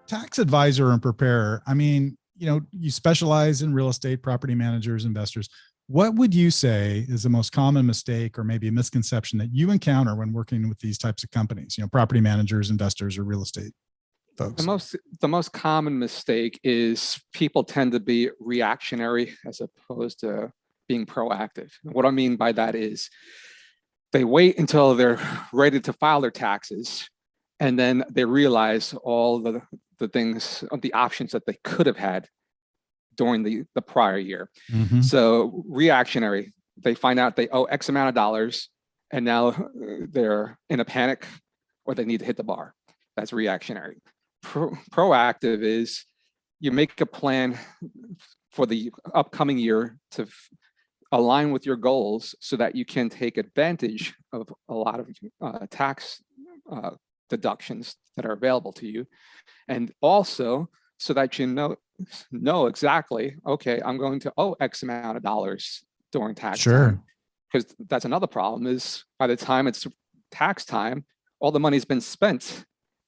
tax advisor and preparer, I mean, you specialize in real estate, property managers, investors. What would you say is the most common mistake or maybe a misconception that you encounter when working with these types of companies, property managers, investors, or real estate folks? The most common mistake is people tend to be reactionary as opposed to being proactive. What I mean by that is they wait until they're ready to file their taxes, and then they realize all the things, the options that they could have had during the prior year. Mm-hmm. So reactionary, they find out they owe X amount of dollars, and now they're in a panic or they need to hit the bar. That's reactionary. Proactive is you make a plan for the upcoming year to align with your goals so that you can take advantage of a lot of tax deductions that are available to you. And also so that you know exactly, okay, I'm going to owe X amount of dollars during tax time. Because that's another problem is by the time it's tax time, all the money's been spent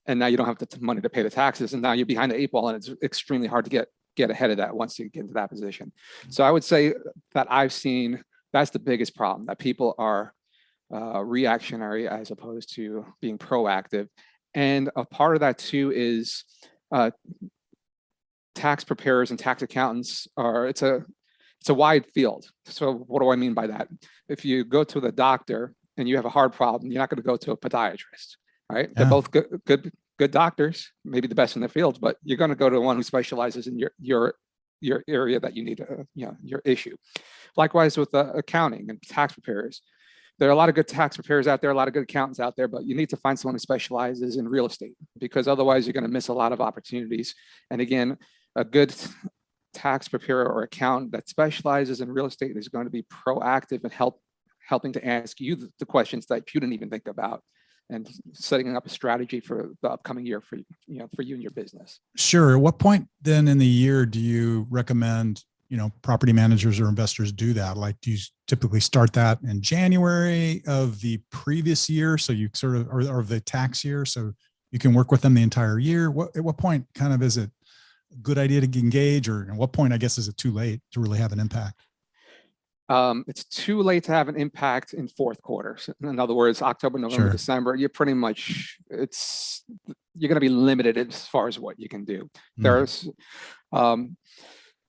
and now you don't have the money to pay the taxes. And now you're behind the 8 ball and it's extremely hard to get ahead of that once you get into that position. So I would say that I've seen that's the biggest problem, that people are reactionary as opposed to being proactive. And a part of that too is tax preparers and tax accountants it's a wide field. So what do I mean by that? If you go to the doctor and you have a hard problem, you're not going to go to a podiatrist, right? Yeah. They're both good doctors, maybe the best in their fields, but you're going to go to one who specializes in your area that you need, your issue. Likewise with accounting and tax preparers. There are a lot of good tax preparers out there, a lot of good accountants out there, but you need to find someone who specializes in real estate because otherwise you're going to miss a lot of opportunities. And again, a good tax preparer or accountant that specializes in real estate is going to be proactive and helping to ask you the questions that you didn't even think about and setting up a strategy for the upcoming year for you and your business. Sure. At what point then in the year do you recommend property managers or investors do that? Like, do you typically start that in January of the previous year? So you sort of, or the tax year, so you can work with them the entire year. At what point kind of is it a good idea to engage, or at what point, I guess, is it too late to really have an impact? It's too late to have an impact in fourth quarter. So in other words, October, November, December, you're pretty much, you're going to be limited as far as what you can do. There's,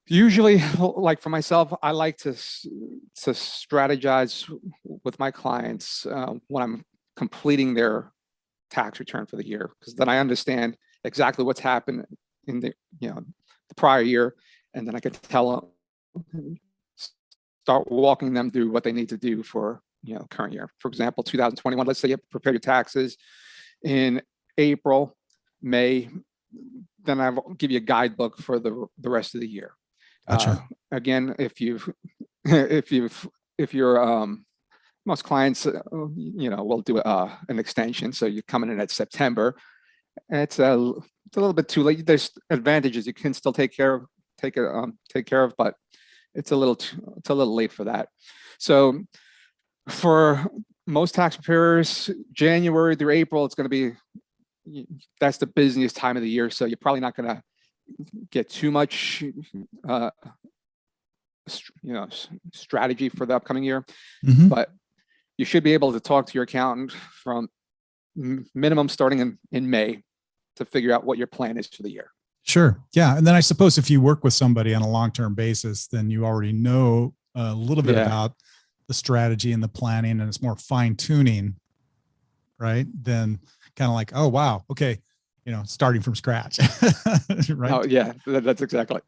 usually, like for myself, I like to strategize with my clients when I'm completing their tax return for the year, because then I understand exactly what's happened in the prior year, and then I could start walking them through what they need to do for current year. For example, 2021. Let's say you prepare your taxes in April, May, then I'll give you a guidebook for the rest of the year. Gotcha. Again, if you're most clients, will do an extension. So you're coming in at September. It's a little bit too late. There's advantages you can still take care of, but it's a little late for that. So for most tax preparers, January through April, it's going to be, that's the busiest time of the year. So you're probably not going to get too much strategy for the upcoming year, but you should be able to talk to your accountant from minimum starting in May to figure out what your plan is for the year. Sure. Yeah. And then I suppose if you work with somebody on a long-term basis, then you already know a little bit about the strategy and the planning, and it's more fine tuning, right? Then kind of like, oh, wow. Okay. Starting from scratch. Right. Oh yeah, that's exactly.